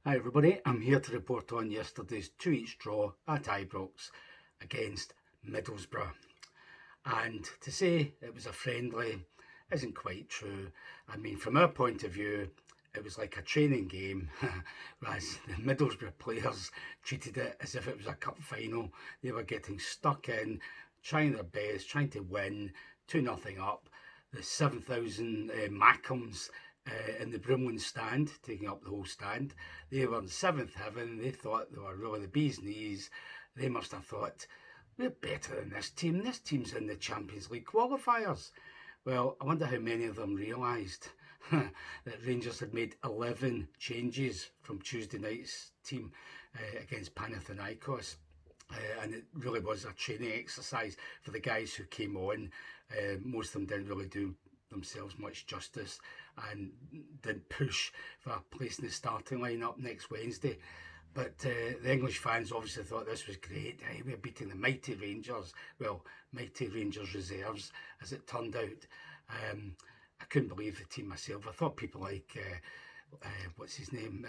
Hi everybody, I'm here to report on yesterday's 2-each draw at Ibrox against Middlesbrough. And to say it was a friendly isn't quite true. I mean, from our point of view, it was like a training game, whereas the Middlesbrough players treated it as if it was a cup final. They were getting stuck in, trying their best, trying to win, 2-0 up. The 7,000 Mackhams in the Brimlin stand, taking up the whole stand. They were in seventh heaven. They thought they were really the bee's knees. They must have thought, we're better than this team. This team's in the Champions League qualifiers. Well, I wonder how many of them realised that Rangers had made 11 changes from Tuesday night's team against Panathinaikos. And it really was a training exercise for the guys who came on. Most of them didn't really do themselves much justice and didn't push for a place in the starting lineup next Wednesday. But the English fans obviously thought this was great. We're beating the mighty Rangers. Well, mighty Rangers reserves, as it turned out. I couldn't believe the team myself. I thought people like what's his name,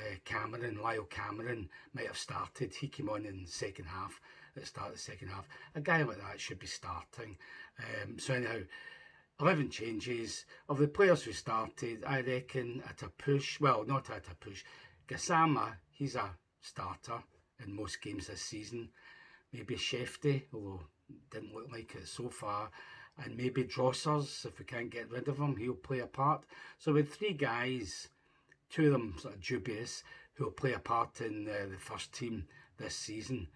Lyle Cameron might have started. He came on in the second half, at the start of the second half. A guy like that should be starting. So anyhow, 11 changes. Of the players who started, I reckon at a push, well, not at a push, Gassama, he's a starter in most games this season. Maybe Shefty, although didn't look like it so far. And maybe Drossers, if we can't get rid of him, he'll play a part. So with three guys, two of them sort of dubious, who will play a part in the first team this season.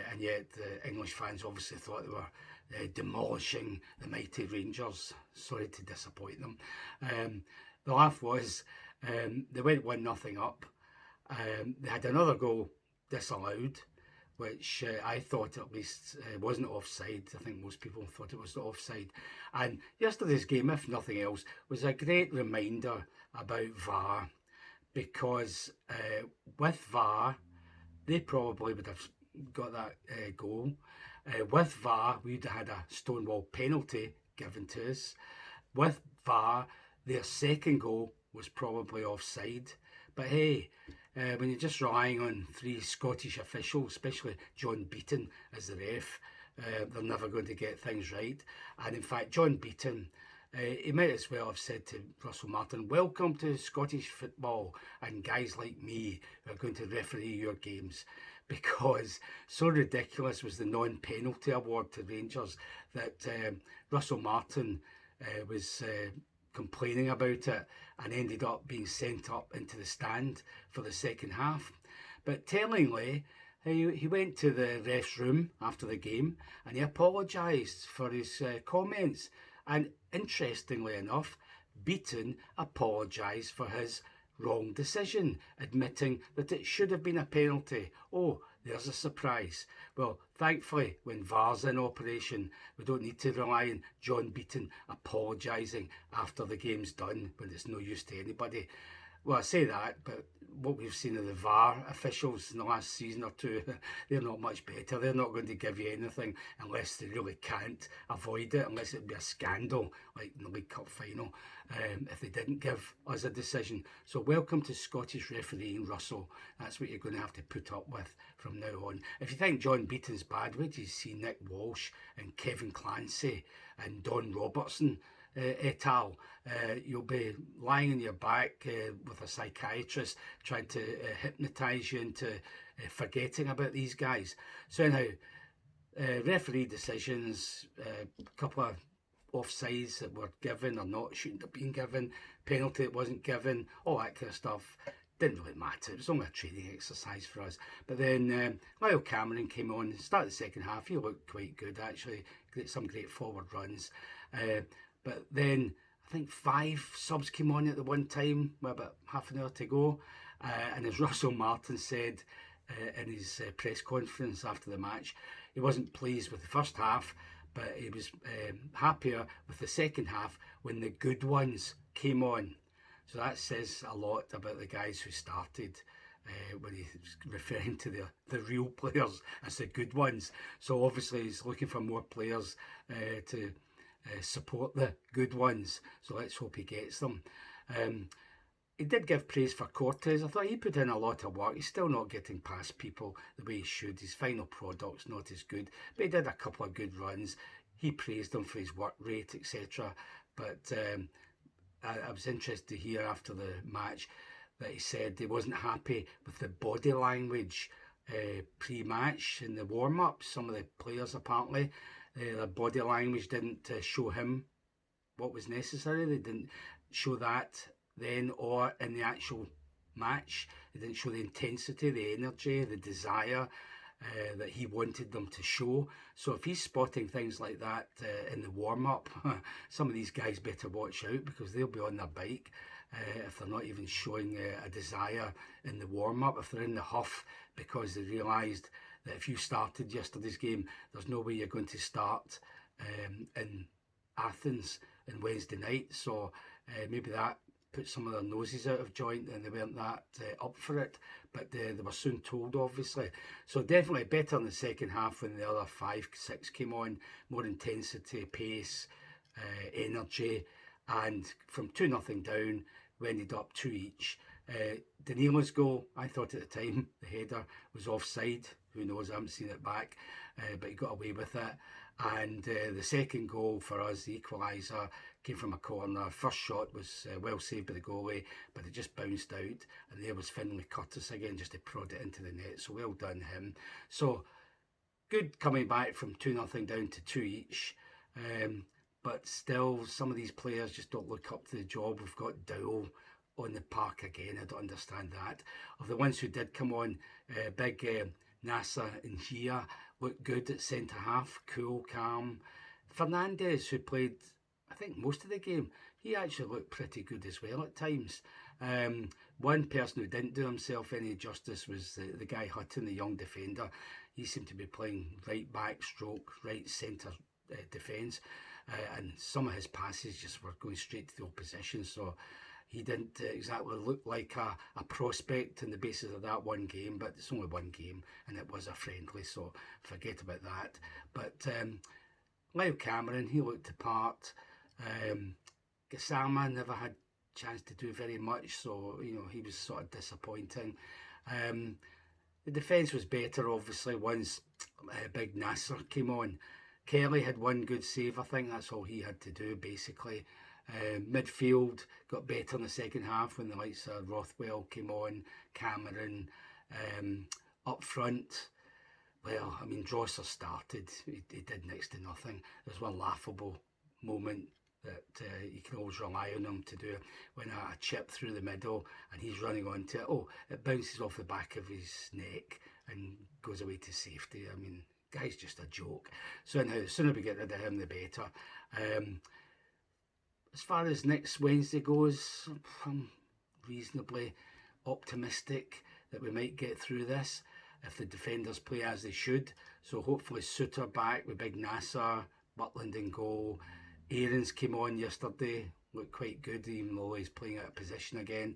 And yet the English fans obviously thought they were demolishing the mighty Rangers. Sorry to disappoint them. The laugh was they went 1-0 up. They had another goal disallowed, which I thought at least wasn't offside. I think most people thought it was offside. And yesterday's game, if nothing else, was a great reminder about VAR, because with VAR, they probably would have got that goal. With VAR, we'd have had a Stonewall penalty given to us. With VAR, their second goal was probably offside. But hey, when you're just relying on three Scottish officials, especially John Beaton as the ref, they're never going to get things right. And in fact, John Beaton, he might as well have said to Russell Martin, welcome to Scottish football and guys like me who are going to referee your games, because so ridiculous was the non-penalty award to Rangers that Russell Martin was complaining about it and ended up being sent up into the stand for the second half. But tellingly, he went to the ref's room after the game and he apologised for his comments. And interestingly enough, Beaton apologised for his wrong decision, admitting that it should have been a penalty. Oh, there's a surprise. Well, thankfully, when VAR's in operation, we don't need to rely on John Beaton apologising after the game's done when it's no use to anybody. Well, I say that, but what we've seen of the VAR officials in the last season or two, they're not much better. They're not going to give you anything unless they really can't avoid it, unless it would be a scandal like in the League Cup final if they didn't give us a decision. So welcome to Scottish refereeing, Russell. That's what you're going to have to put up with from now on. If you think John Beaton's bad, wait till you see Nick Walsh and Kevin Clancy and Don Robertson et al. You'll be lying on your back with a psychiatrist trying to hypnotise you into forgetting about these guys. So anyhow, referee decisions, a couple of offsides that were given or not shouldn't have been given, penalty that wasn't given, all that kind of stuff. Didn't really matter. It was only a training exercise for us. But then Lyle Cameron came on, started the second half. He looked quite good, actually. Some great forward runs. But then I think 5 subs came on at the one time with about half an hour to go. And as Russell Martin said in his press conference after the match, he wasn't pleased with the first half, but he was happier with the second half when the good ones came on. So that says a lot about the guys who started when he's referring to the real players as the good ones. So obviously he's looking for more players to support the good ones. So let's hope he gets them. he did give praise for Cortez. I thought he put in a lot of work. He's still not getting past people the way he should. His final product's not as good, but he did a couple of good runs. He praised him for his work rate, etc. But I was interested to hear after the match that he said he wasn't happy with the body language pre-match in the warm-up. Some of the players apparently, their body language didn't show him what was necessary. They didn't show that then or in the actual match. They didn't show the intensity, the energy, the desire that he wanted them to show. So if he's spotting things like that in the warm-up, some of these guys better watch out, because they'll be on their bike if they're not even showing a desire in the warm-up, if they're in the huff because they realised that if you started yesterday's game, there's no way you're going to start in Athens on Wednesday night. So maybe that put some of their noses out of joint and they weren't that up for it, but they were soon told, obviously. So definitely better in the second half when the other 5-6 came on, more intensity, pace, energy, and from 2-0 down, we ended up 2 each. Danilo's goal, I thought at the time the header was offside. Who knows, I haven't seen it back, but he got away with it. And the second goal for us, the equaliser, came from a corner. First shot was well saved by the goalie, but it just bounced out. And there was Finlay Curtis again, just to prod it into the net. So well done him. So good coming back from 2-0 down to 2 each. But still, some of these players just don't look up to the job. We've got Dowell on the park again. I don't understand that. Of the ones who did come on, big Nasser and Gia looked good at centre half, cool, calm. Fernandez, who played, I think, most of the game, he actually looked pretty good as well at times. One person who didn't do himself any justice was the guy Hutton, the young defender. He seemed to be playing right back stroke, right centre defence, and some of his passes just were going straight to the opposition. So he didn't exactly look like a prospect on the basis of that one game, but it's only one game and it was a friendly, so forget about that. But Lyle Cameron, he looked the part. Gassama never had a chance to do very much, so he was sort of disappointing. The defence was better, obviously, once Big Nasser came on. Kelly had one good save, I think that's all he had to do, basically. Midfield got better in the second half when the likes of Rothwell came on, Cameron. Up front, well, I mean, Drosser started, he did next to nothing. There's one laughable moment that you can always rely on him to do, when a chip through the middle and he's running onto it. Oh, it bounces off the back of his neck and goes away to safety. I mean, guy's just a joke. So anyhow, the sooner we get rid of him, the better. As far as next Wednesday goes, I'm reasonably optimistic that we might get through this if the defenders play as they should. So hopefully Suter back with Big Nasser, Butland in goal. Aarons came on yesterday, looked quite good, even though he's playing out of position again.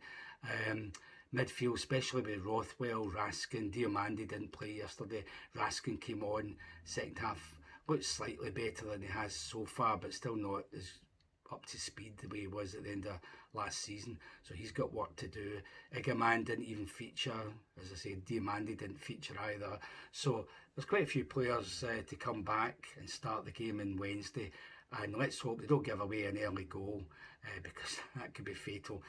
Midfield, especially with Rothwell, Raskin, Diomandi didn't play yesterday. Raskin came on, second half looked slightly better than he has so far, but still not as up to speed the way he was at the end of last season. So he's got work to do. Igaman didn't even feature. As I said, Diomandi didn't feature either. So there's quite a few players to come back and start the game on Wednesday. And let's hope they don't give away an early goal, because that could be fatal.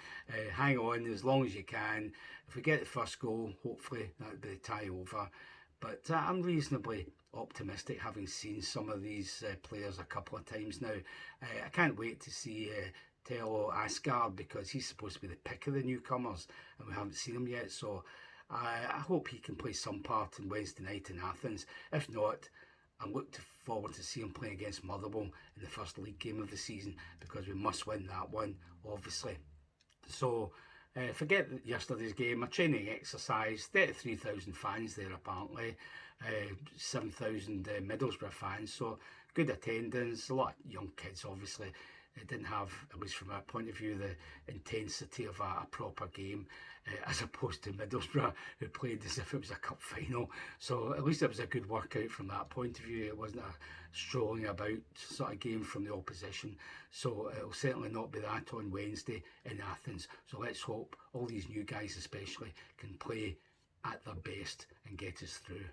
Hang on as long as you can. If we get the first goal, hopefully that'll be the tie over. But I'm reasonably optimistic, having seen some of these players a couple of times now. I can't wait to see Tello Asgard, because he's supposed to be the pick of the newcomers and we haven't seen him yet. So I hope he can play some part on Wednesday night in Athens. If not, I look forward to see him play against Motherwell in the first league game of the season, because we must win that one, obviously. So forget yesterday's game, a training exercise, 33,000 fans there apparently, 7,000 Middlesbrough fans, so good attendance, a lot of young kids obviously. It didn't have, at least from our point of view, the intensity of a proper game, as opposed to Middlesbrough, who played as if it was a cup final. So at least it was a good workout from that point of view. It wasn't a strolling about sort of game from the opposition. So it'll certainly not be that on Wednesday in Athens. So let's hope all these new guys especially can play at their best and get us through.